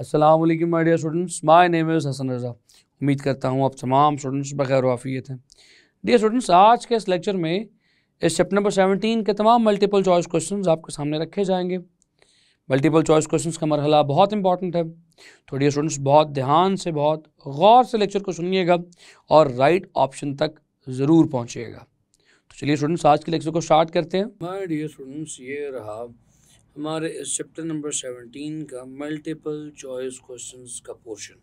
अस्सलाम वालेकुम my dear students, my name is Hasan Raza. उम्मीद करता हूँ आप तमाम स्टूडेंट्स बखैर आफियत हैं। डियर स्टूडेंट्स, आज के इस लेक्चर में इस चैप्टर नंबर 17 के तमाम मल्टीपल चॉइस क्वेश्चंस आपके सामने रखे जाएंगे। मल्टीपल चॉइस क्वेश्चंस का मरहला बहुत इंपॉर्टेंट है, तो डियर स्टूडेंट्स बहुत ध्यान से, बहुत गौर से लेक्चर को सुनिएगा और राइट ऑप्शन तक ज़रूर पहुँचिएगा। तो चलिए स्टूडेंट्स, आज के लेक्चर को स्टार्ट करते हैं। माय डियर स्टूडेंट्स, ये रहा हमारे इस चैप्टर नंबर 17 का मल्टीपल चॉइस क्वेश्चंस का पोर्शन।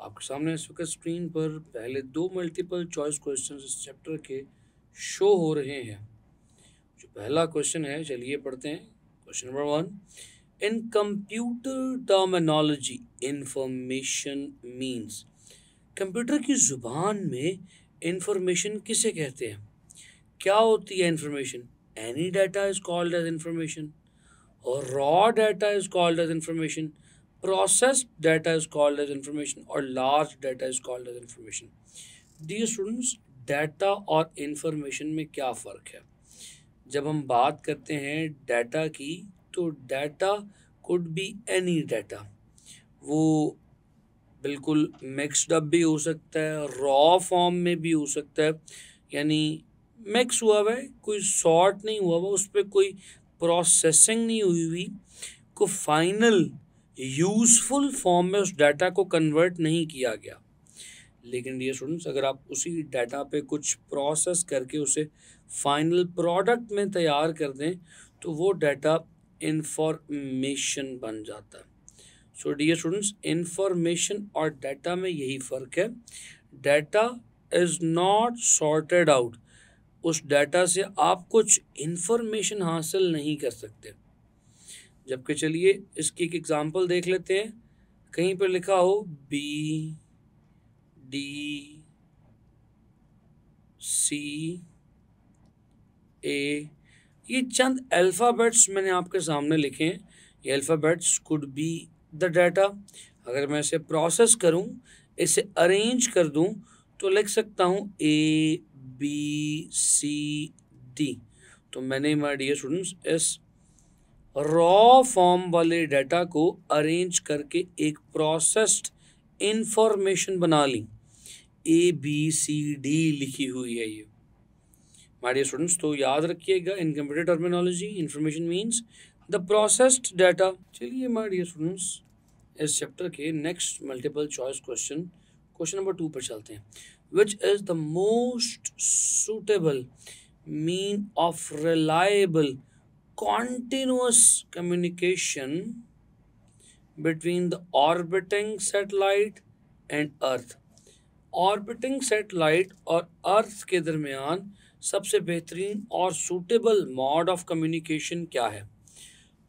आपके सामने इस वक्त स्क्रीन पर पहले दो मल्टीपल चॉइस क्वेश्चंस इस चैप्टर के शो हो रहे हैं। जो पहला क्वेश्चन है, चलिए पढ़ते हैं। क्वेश्चन नंबर 1, इन computer terminology information means. Computer की जुबान में इंफॉर्मेशन किसे कहते हैं? क्या होती है information? Any data is called as information, और raw data is called as information, processed data is called as information, और large data is called as information. Dear students, data और information में क्या फ़र्क है? जब हम बात करते हैं data की, तो data could be any data। वो बिल्कुल मिक्सड अप भी हो सकता है, रॉ फॉर्म में भी हो सकता है, यानी मिक्स हुआ हुआ है, कोई सॉर्ट नहीं हुआ हुआ, उस पर कोई प्रोसेसिंग नहीं हुई हुई, को फाइनल यूज़फुल फॉर्म में उस डाटा को कन्वर्ट नहीं किया गया। लेकिन डियर स्टूडेंट्स, अगर आप उसी डाटा पे कुछ प्रोसेस करके उसे फाइनल प्रोडक्ट में तैयार कर दें, तो वो डाटा इंफॉर्मेशन बन जाता है। सो डियर स्टूडेंट्स, इंफॉर्मेशन और डाटा में यही फ़र्क है। Data is not sorted out. उस डाटा से आप कुछ इंफॉर्मेशन हासिल नहीं कर सकते। जबकि चलिए इसकी एक एग्जांपल देख लेते हैं। कहीं पर लिखा हो बी डी सी ए, ये चंद अल्फ़ाबेट्स मैंने आपके सामने लिखे हैं। ये alphabets could be the data. अगर मैं इसे प्रोसेस करूं, इसे अरेंज कर दूं, तो लिख सकता हूं ए बी सी डी। तो मैंने माय डियर स्टूडेंट्स इस रॉ फॉर्म वाले डाटा को अरेंज करके एक प्रोसेस्ड इंफॉर्मेशन बना ली। ए बी सी डी लिखी हुई है ये माय डियर स्टूडेंट्स। तो याद रखिएगा, इन computer terminology information means the processed data. चलिए माय डियर स्टूडेंट्स, इस चैप्टर के next multiple choice question number 2 पर चलते हैं। Which is the most suitable mean of reliable continuous communication between the orbiting satellite and Earth। Orbiting satellite और अर्थ के दरमियान सबसे बेहतरीन और सूटेबल मोड ऑफ कम्युनिकेशन क्या है?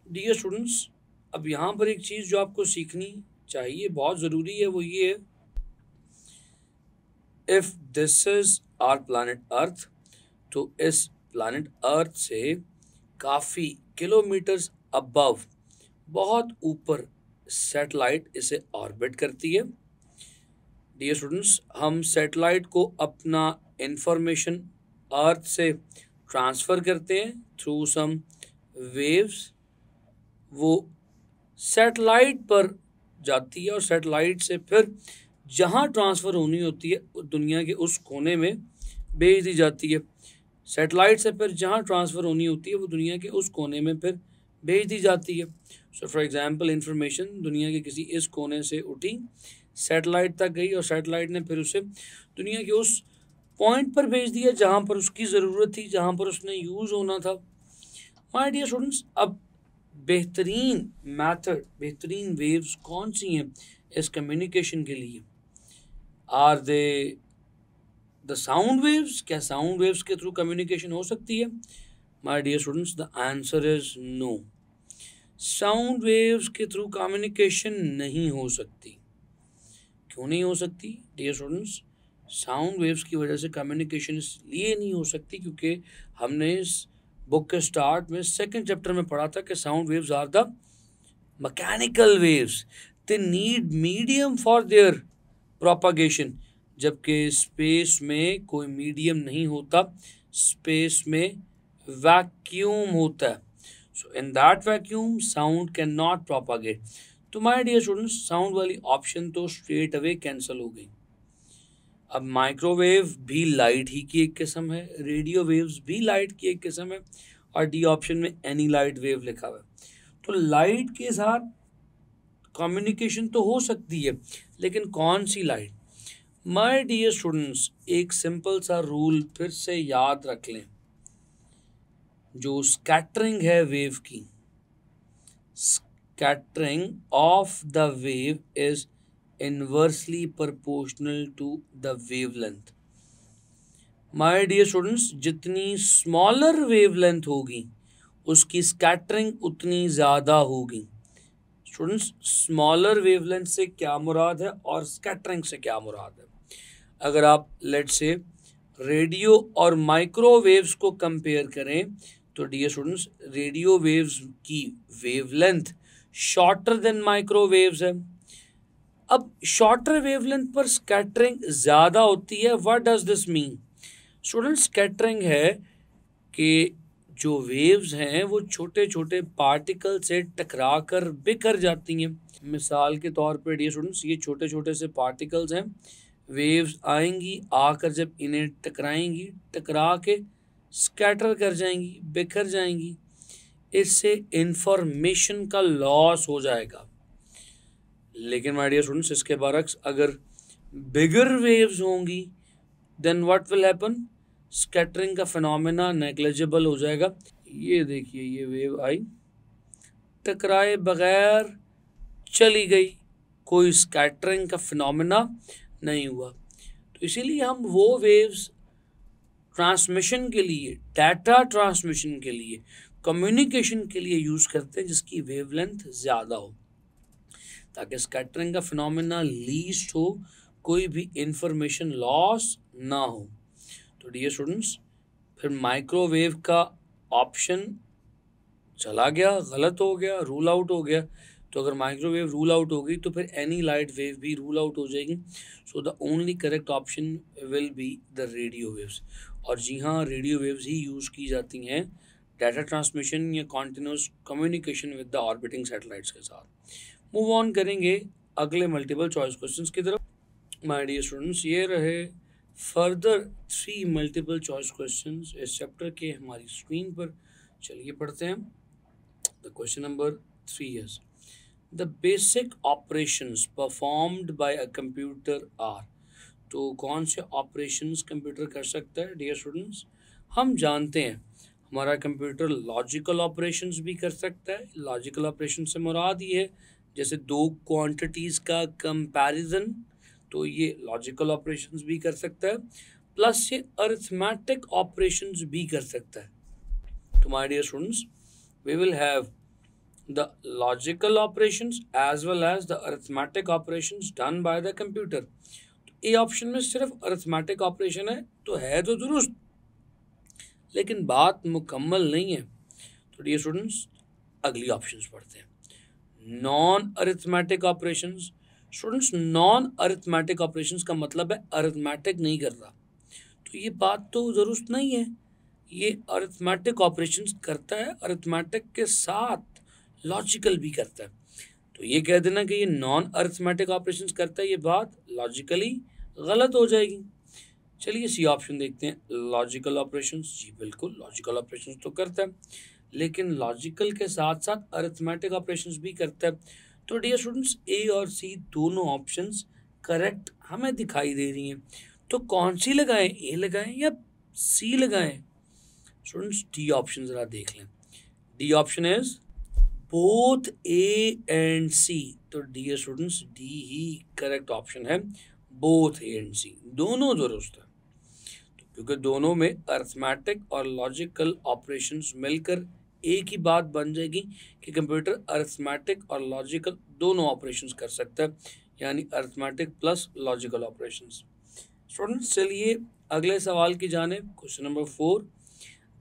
डियर स्टूडेंट्स, अब यहाँ पर एक चीज़ जो आपको सीखनी चाहिए, बहुत ज़रूरी है, वो ये है, if this is our planet earth, तो इस प्लानट अर्थ से काफ़ी किलोमीटर्स अबव, बहुत ऊपर सैटेलाइट इसे ऑर्बिट करती है। डियर स्टूडेंट्स, हम सैटेलाइट को अपना इंफॉर्मेशन अर्थ से ट्रांसफ़र करते हैं थ्रू सम वेव्स। वो सैटेलाइट पर जाती है और सैटेलाइट से फिर जहाँ ट्रांसफ़र होनी होती है दुनिया के उस कोने में भेज दी जाती है। सैटेलाइट से फिर जहाँ ट्रांसफ़र होनी होती है वो दुनिया के उस कोने में फिर भेज दी जाती है। सो फॉर एग्जांपल, इंफॉर्मेशन दुनिया के किसी इस कोने से उठी, सैटेलाइट तक गई, और सैटेलाइट ने फिर उसे दुनिया के उस पॉइंट पर भेज दिया जहाँ पर उसकी ज़रूरत थी, जहाँ पर उसने यूज़ होना था। माय डियर स्टूडेंट्स, अब बेहतरीन मैथड, बेहतरीन वेव्स कौन सी हैं इस कम्युनिकेशन के लिए? Are they the sound waves? क्या साउंड वेव्स के थ्रू कम्युनिकेशन हो सकती है? My dear students, the answer is no. Sound waves के थ्रू कम्युनिकेशन नहीं हो सकती। क्यों नहीं हो सकती डियर स्टूडेंट्स? साउंड वेव्स की वजह से कम्युनिकेशन इसलिए नहीं हो सकती क्योंकि हमने इस बुक के स्टार्ट में सेकंड चैप्टर में पढ़ा था कि sound waves are the mechanical waves, they need medium for their propagation. जबकि स्पेस में कोई मीडियम नहीं होता, स्पेस में वैक्यूम होता है। So in that vacuum sound can not propagate. तो माय डियर स्टूडेंट्स साउंड वाली ऑप्शन तो स्ट्रेट अवे कैंसिल हो गई। अब माइक्रोवेव भी लाइट ही की एक किस्म है, रेडियो वेव्स भी लाइट की एक किस्म है, और डी ऑप्शन में एनी लाइट वेव लिखा हुआ है। तो लाइट के साथ कम्युनिकेशन तो हो सकती है, लेकिन कौन सी लाइट? माय डियर स्टूडेंट्स एक सिंपल सा रूल फिर से याद रख लें, जो स्कैटरिंग है वेव की, scattering of the wave is inversely proportional to the wavelength. My dear students, जितनी smaller wavelength होगी उसकी scattering उतनी ज़्यादा होगी। स्टूडेंट्स स्मॉलर वेवलेंथ से क्या मुराद है और स्कैटरिंग से क्या मुराद है? अगर आप लेट्स से रेडियो और माइक्रोवेव्स को कंपेयर करें तो डियर स्टूडेंट्स रेडियो वेव्स की वेवलेंथ शॉर्टर देन माइक्रोवेव्स है। अब शॉर्टर वेवलेंथ पर स्कैटरिंग ज़्यादा होती है। What does this mean? Students scattering है कि जो वेव्स हैं वो छोटे छोटे पार्टिकल से टकरा कर बिखर जाती हैं। मिसाल के तौर पर डियर स्टूडेंट्स ये छोटे छोटे से पार्टिकल्स हैं, वेव्स आएंगी, आकर जब इन्हें टकराएंगी, टकरा के स्कैटर कर जाएंगी, बिखर जाएंगी, इससे इंफॉर्मेशन का लॉस हो जाएगा। लेकिन माय डियर स्टूडेंट्स इसके बरक्स अगर बिगर वेव्स होंगी then what will happen? Scattering का फिनोमेना नेग्लिजिबल हो जाएगा। ये देखिए ये वेव आई, टकराए बगैर चली गई, कोई स्कैटरिंग का फिनोमेना नहीं हुआ। तो इसीलिए हम वो वेव्स ट्रांसमिशन के लिए, डाटा ट्रांसमिशन के लिए, कम्युनिकेशन के लिए यूज़ करते हैं जिसकी वेवलेंथ ज़्यादा हो, ताकि स्कैटरिंग का फिनोमेना लीस्ट हो, कोई भी इंफॉर्मेशन लॉस ना हो। तो डियर स्टूडेंट्स फिर माइक्रोवेव का ऑप्शन चला गया, गलत हो गया, रूल आउट हो गया। तो अगर माइक्रोवेव रूल आउट हो गई तो फिर एनी लाइट वेव भी रूल आउट हो जाएगी। So the only correct option will be the radio waves. और जी हाँ, रेडियो वेव्स ही यूज़ की जाती हैं डाटा ट्रांसमिशन या continuous communication with the orbiting satellites के साथ। मूव ऑन करेंगे अगले मल्टीपल चॉइस क्वेश्चंस की तरफ। माय डियर स्टूडेंट्स ये रहे फर्दर 3 मल्टीपल चॉइस क्वेश्चंस इस चैप्टर के हमारी स्क्रीन पर। चलिए पढ़ते हैं। The question number 3 is the basic operations performed by a computer are. तो कौन से ऑपरेशंस कंप्यूटर कर सकता है डियर स्टूडेंट्स? हम जानते हैं हमारा कंप्यूटर लॉजिकल ऑपरेशंस भी कर सकता है। लॉजिकल ऑपरेशन से मुराद ये है जैसे दो क्वांटिटीज़ का कंपैरिजन, तो ये लॉजिकल ऑपरेशंस भी कर सकता है, प्लस ये अरिथमेटिक ऑपरेशंस भी कर सकता है। तो my dear students we will have the logical operations as well as the arithmetic operations done by the computer। तो ए ऑप्शन में सिर्फ अरिथमेटिक ऑपरेशन है तो दुरुस्त, लेकिन बात मुकम्मल नहीं है। तो डियर स्टूडेंट्स अगली ऑप्शंस पढ़ते हैं। Non arithmetic operations. Students non arithmetic operations का मतलब है अरिथमेटिक नहीं कर रहा, तो ये बात तो दुरुस्त नहीं है। ये अरिथमेटिक ऑपरेशंस करता है, अरिथमेटिक के साथ लॉजिकल भी करता है। तो ये कह देना कि ये नॉन अरिथमेटिक ऑपरेशंस करता है, ये बात लॉजिकली गलत हो जाएगी। चलिए सी ऑप्शन देखते हैं। लॉजिकल ऑपरेशंस, जी बिल्कुल लॉजिकल ऑपरेशंस तो करता है, लेकिन लॉजिकल के साथ साथ अरिथमेटिक ऑपरेशंस भी करता है। तो डियर स्टूडेंट्स ए और सी दोनों ऑप्शंस करेक्ट हमें दिखाई दे रही हैं। तो कौन सी लगाएं, ए लगाएं या सी लगाएं? स्टूडेंट्स डी ऑप्शन ज़रा देख लें। D option is both A and C. तो डियर स्टूडेंट्स डी ही करेक्ट ऑप्शन है, बोथ ए एंड सी दोनों दुरुस्त है। तो क्योंकि दोनों में अरिथमेटिक और लॉजिकल ऑपरेशंस मिलकर एक ही बात बन जाएगी कि कंप्यूटर अरिथमेटिक और लॉजिकल दोनों ऑपरेशंस कर सकता है, यानी arithmetic plus logical operations. Students चलिए अगले सवाल की जानिब। Question number 4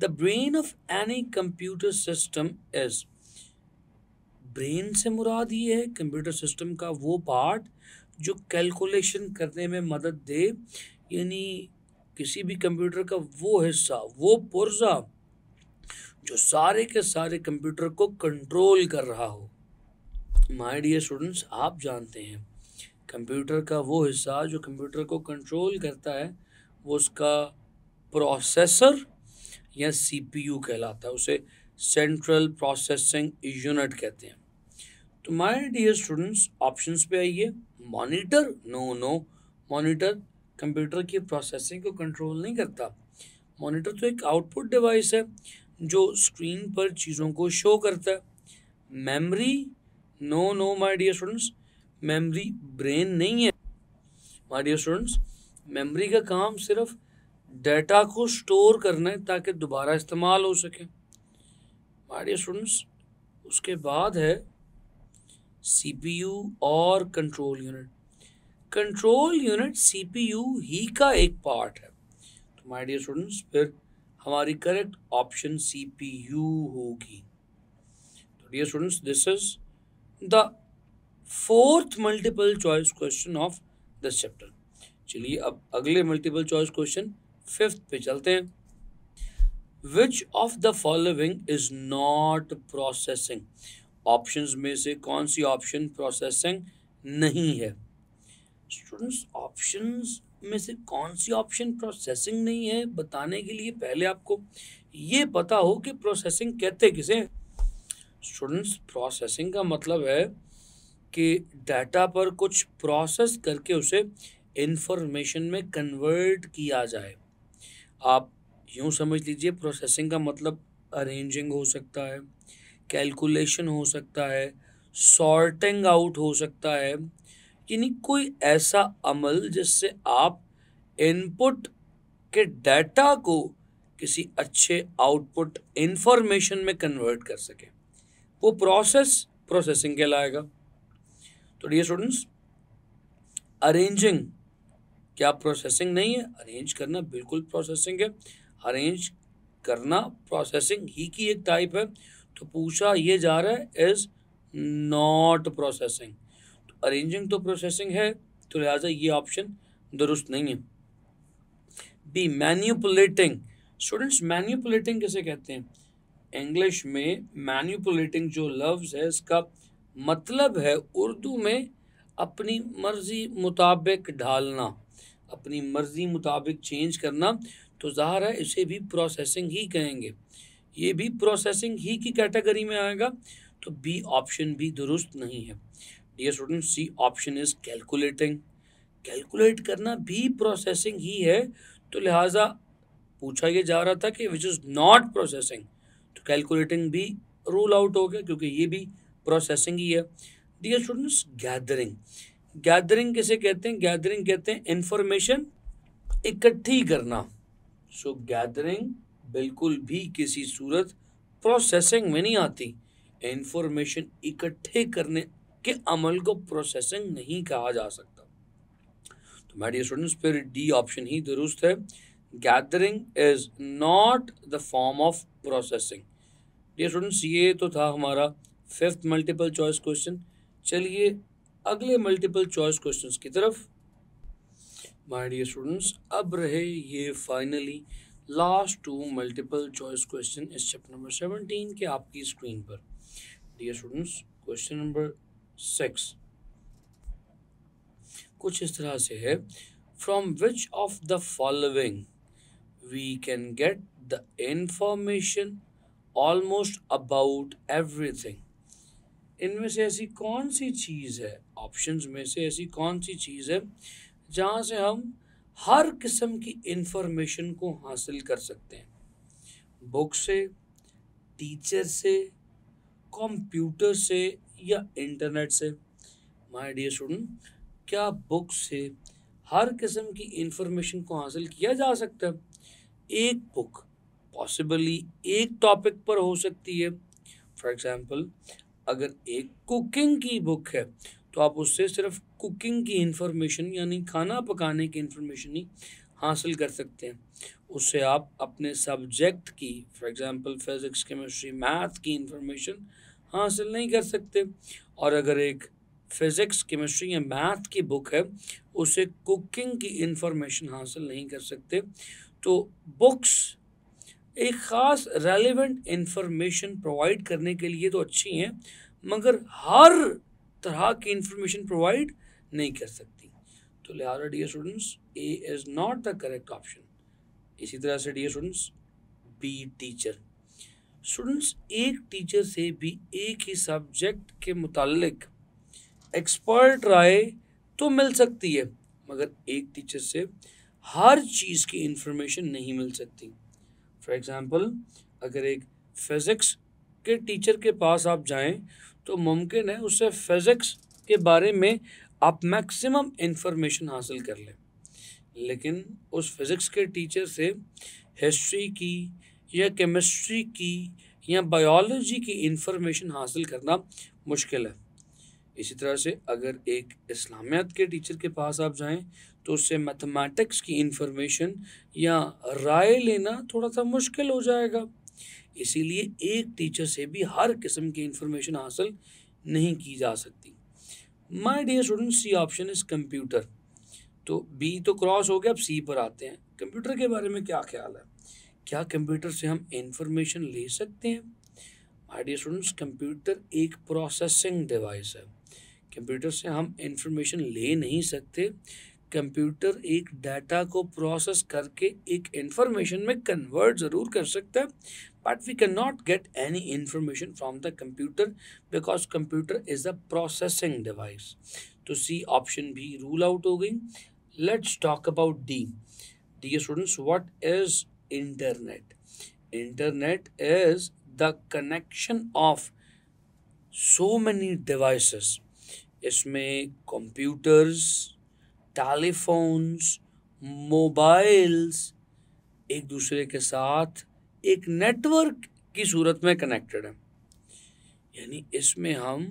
the brain of any computer system is. Brain से मुराद ये है कंप्यूटर सिस्टम का वो पार्ट जो कैलकुलेशन करने में मदद दे, यानी किसी भी कंप्यूटर का वो हिस्सा, वो पुर्जा जो सारे के सारे कंप्यूटर को कंट्रोल कर रहा हो। माय डियर स्टूडेंट्स, आप जानते हैं कंप्यूटर का वो हिस्सा जो कंप्यूटर को कंट्रोल करता है वो उसका प्रोसेसर या सीपीयू कहलाता है, उसे सेंट्रल प्रोसेसिंग यूनिट कहते हैं। तो माय डियर स्टूडेंट्स, ऑप्शंस पे आइए। मॉनिटर, नो, मॉनिटर कंप्यूटर की प्रोसेसिंग को कंट्रोल नहीं करता। मॉनिटर तो एक आउटपुट डिवाइस है जो स्क्रीन पर चीज़ों को शो करता है। Memory, no my dear students, memory brain नहीं है। माय डियर स्टूडेंट्स, मेमोरी का काम सिर्फ डाटा को स्टोर करना है ताकि दोबारा इस्तेमाल हो सके। माय डियर स्टूडेंट्स, उसके बाद है सीपीयू और control unit. Control unit CPU ही का एक पार्ट है। तो माय डियर स्टूडेंट्स, फिर हमारी करेक्ट ऑप्शन सीपीयू होगी। तो dear students, this is the fourth multiple choice question of this chapter. चलिए अब अगले मल्टीपल चॉइस क्वेश्चन फिफ्थ पे चलते हैं। विच of the following is not processing? Options में से कौन सी ऑप्शन प्रोसेसिंग नहीं है? स्टूडेंट्स, ऑप्शंस में से कौन सी ऑप्शन प्रोसेसिंग नहीं है बताने के लिए पहले आपको ये पता हो कि प्रोसेसिंग कहते किसे हैं। स्टूडेंट्स, प्रोसेसिंग का मतलब है कि डाटा पर कुछ प्रोसेस करके उसे इंफॉर्मेशन में कन्वर्ट किया जाए। आप यूँ समझ लीजिए, प्रोसेसिंग का मतलब अरेंजिंग हो सकता है, कैलकुलेशन हो सकता है, सॉर्टिंग आउट हो सकता है, यानी कोई ऐसा अमल जिससे आप इनपुट के डाटा को किसी अच्छे आउटपुट इंफॉर्मेशन में कन्वर्ट कर सके, वो प्रोसेस प्रोसेसिंग कहलाएगा। तो डियर स्टूडेंट्स, अरेंजिंग क्या प्रोसेसिंग नहीं है? अरेंज करना बिल्कुल प्रोसेसिंग है। अरेंज करना प्रोसेसिंग ही की एक टाइप है। तो पूछा ये जा रहा है इज नॉट प्रोसेसिंग। तो अरेंजिंग तो प्रोसेसिंग है, तो लिहाजा ये ऑप्शन दुरुस्त नहीं है। B, manipulating. स्टूडेंट्स, मैन्युपुलेटिंग किसे कहते हैं? इंग्लिश में मैन्युपुलेटिंग जो लफ्ज़ है इसका मतलब है उर्दू में अपनी मर्जी मुताबिक ढालना, अपनी मर्जी मुताबिक चेंज करना। तो ज़ाहिर है इसे भी प्रोसेसिंग ही कहेंगे, ये भी प्रोसेसिंग ही की कैटेगरी में आएगा। तो बी ऑप्शन भी दुरुस्त नहीं है। Dear student, C option is calculating. Calculate करना भी प्रोसेसिंग ही है। तो लिहाजा पूछा ये जा रहा था कि विच इज़ नॉट प्रोसेसिंग, तो कैलकुलेटिंग भी रूल आउट हो गया क्योंकि ये भी प्रोसेसिंग ही है। Dear students, gathering. गैदरिंग किसे कहते हैं? गैदरिंग कहते हैं इंफॉर्मेशन इकट्ठी करना। सो गैदरिंग बिल्कुल भी किसी सूरत प्रोसेसिंग में नहीं आती। इंफॉर्मेशन इकट्ठे करने के अमल को प्रोसेसिंग नहीं कहा जा सकता। तो माय डियर स्टूडेंट्स, फिर डी ऑप्शन ही दुरुस्त है। Gathering is not the form of processing. Dear students, ये तो था हमारा फिफ्थ मल्टीपल चॉइस क्वेश्चन। चलिए अगले मल्टीपल चॉइस क्वेश्चंस की तरफ। माय डियर स्टूडेंट्स, अब रहे ये finally last two multiple choice question इस चैप्टर नंबर 17 के आपकी स्क्रीन पर। डियर स्टूडेंट्स, क्वेश्चन नंबर 6 कुछ इस तरह से है। From which of the following we can get the information almost about everything? इनमें से ऐसी कौन सी चीज़ है, ऑप्शंस में से ऐसी कौन सी चीज़ है जहाँ से हम हर किस्म की इंफॉर्मेशन को हासिल कर सकते हैं? बुक से, टीचर से, कंप्यूटर से या इंटरनेट से? माय डियर स्टूडेंट, क्या बुक से हर किस्म की इंफॉर्मेशन को हासिल किया जा सकता है? एक बुक पॉसिबली एक टॉपिक पर हो सकती है। फॉर एग्जांपल, अगर एक कुकिंग की बुक है तो आप उससे सिर्फ कुकिंग की इंफॉर्मेशन यानी खाना पकाने की इंफॉर्मेशन ही हासिल कर सकते हैं। उससे आप अपने सब्जेक्ट की, for example physics, chemistry, math की इंफॉर्मेशन हासिल नहीं कर सकते। और अगर एक फिज़िक्स, केमिस्ट्री या मैथ की बुक है, उससे कुकिंग की इंफॉर्मेशन हासिल नहीं कर सकते। तो बुक्स एक ख़ास रेलेवेंट इंफॉर्मेशन प्रोवाइड करने के लिए तो अच्छी हैं, मगर हर तरह की इंफॉर्मेशन प्रोवाइड नहीं कर सकती। तो लिहाजा dear students A is not the correct option. इसी तरह से dear students B teacher. Students एक टीचर से भी एक ही सब्जेक्ट के मुतालिक एक्सपर्ट राय तो मिल सकती है, मगर एक टीचर से हर चीज़ की इंफॉर्मेशन नहीं मिल सकती। फॉर एग्ज़ाम्पल, अगर एक फिज़िक्स के टीचर के पास आप जाएं तो मुमकिन है उससे फिज़िक्स के बारे में आप मैक्सिमम इंफॉर्मेशन हासिल कर लें, लेकिन उस फिज़िक्स के टीचर से हिस्ट्री की या केमिस्ट्री की या बायोलॉजी की इंफॉर्मेशन हासिल करना मुश्किल है। इसी तरह से अगर एक इस्लामियत के टीचर के पास आप जाएं तो उससे मैथमेटिक्स की इंफॉर्मेशन या राय लेना थोड़ा सा मुश्किल हो जाएगा। इसीलिए एक टीचर से भी हर किस्म की इंफॉर्मेशन हासिल नहीं की जा सकती। My dear student C option is computer. तो बी तो क्रॉस हो गया, अब सी पर आते हैं। कंप्यूटर के बारे में क्या ख्याल है? क्या कंप्यूटर से हम इंफॉर्मेशन ले सकते हैं? माय डियर स्टूडेंट्स, कंप्यूटर एक प्रोसेसिंग डिवाइस है। कंप्यूटर से हम इंफॉर्मेशन ले नहीं सकते। कंप्यूटर एक डाटा को प्रोसेस करके एक इंफॉर्मेशन में कन्वर्ट ज़रूर कर सकता है, but we can not get any information from the computer because computer is a processing device. तो सी ऑप्शन भी रूल आउट हो गई। Let's talk about D. Dear students, what is internet? Internet is the connection of so many devices. इसमें computers, telephones, mobiles एक दूसरे के साथ एक नेटवर्क की सूरत में कनेक्टेड है। यानी इसमें हम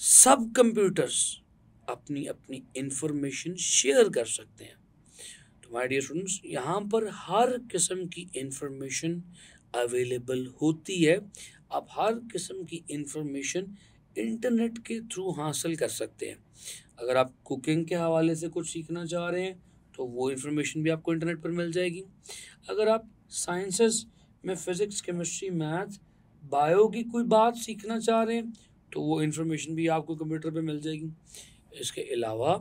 सब कंप्यूटर्स अपनी अपनी इंफॉर्मेशन शेयर कर सकते हैं। तो माय डियर स्टूडेंट्स, यहाँ पर हर किस्म की इंफॉर्मेशन अवेलेबल होती है। आप हर किस्म की इंफॉर्मेशन इंटरनेट के थ्रू हासिल कर सकते हैं। अगर आप कुकिंग के हवाले से कुछ सीखना चाह रहे हैं तो वो इन्फॉर्मेशन भी आपको इंटरनेट पर मिल जाएगी। अगर आप साइंसेस में फ़िज़िक्स, केमिस्ट्री, मैथ, बायो की कोई बात सीखना चाह रहे हैं तो वो इन्फॉर्मेशन भी आपको कंप्यूटर पे मिल जाएगी। इसके अलावा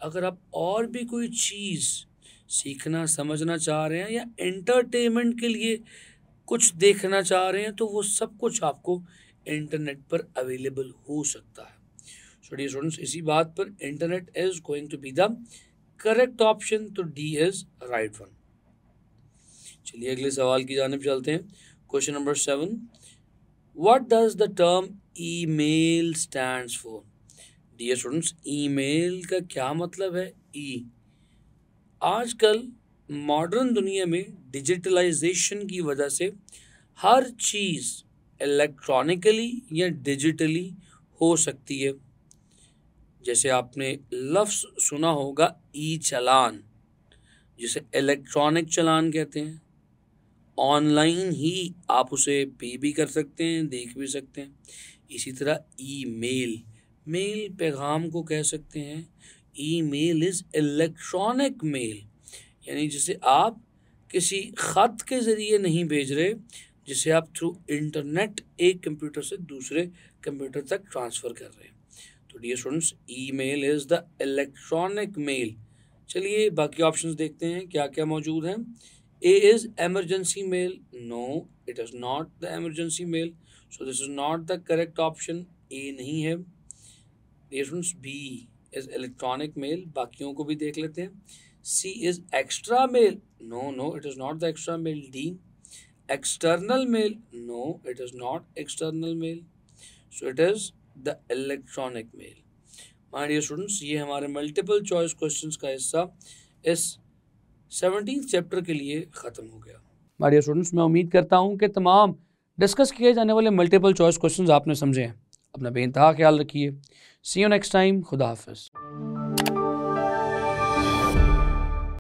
अगर आप और भी कोई चीज़ सीखना, समझना चाह रहे हैं या एंटरटेनमेंट के लिए कुछ देखना चाह रहे हैं तो वो सब कुछ आपको इंटरनेट पर अवेलेबल हो सकता है। सो डियर स्टूडेंट्स, इसी बात पर internet is going to be the correct option. तो डी इज राइट वन। चलिए अगले सवाल की जानिब चलते हैं। Question number 7, what does the term email stands for? Dear students, email का क्या मतलब है? ई। आजकल मॉडर्न दुनिया में डिजिटलाइजेशन की वजह से हर चीज़ इलेक्ट्रॉनिकली या डिजिटली हो सकती है। जैसे आपने लफ्ज़ सुना होगा ई चालान, जिसे इलेक्ट्रॉनिक चालान कहते हैं। ऑनलाइन ही आप उसे पे भी कर सकते हैं, देख भी सकते हैं। इसी तरह ईमेल, मेल पैगाम को कह सकते हैं। ईमेल इज़ इलेक्ट्रॉनिक मेल, यानी जिसे आप किसी ख़त के ज़रिए नहीं भेज रहे, जिसे आप थ्रू इंटरनेट एक कंप्यूटर से दूसरे कंप्यूटर तक ट्रांसफ़र कर रहे हैं। तो dear students, email is the electronic mail. चलिए बाकी ऑप्शंस देखते हैं क्या क्या मौजूद हैं। A is emergency mail. No, it is not the emergency mail, so this is not the correct option. A नहीं है। Dear students, B is electronic mail. बाकियों को भी देख लेते हैं। C is extra mail. No, it is not the extra mail. D external mail. No, it is not external mail, so it is the electronic mail. My dear students, ये हमारे multiple choice questions का हिस्सा इस 17th chapter के लिए ख़त्म हो गया। My dear students, मैं उम्मीद करता हूँ कि तमाम डिस्कस किए जाने वाले मल्टीपल चॉइस क्वेश्चंस आपने समझे हैं। अपना बेइंतहा ख्याल रखिए। सी यू नेक्स्ट टाइम। खुदा हाफिज़।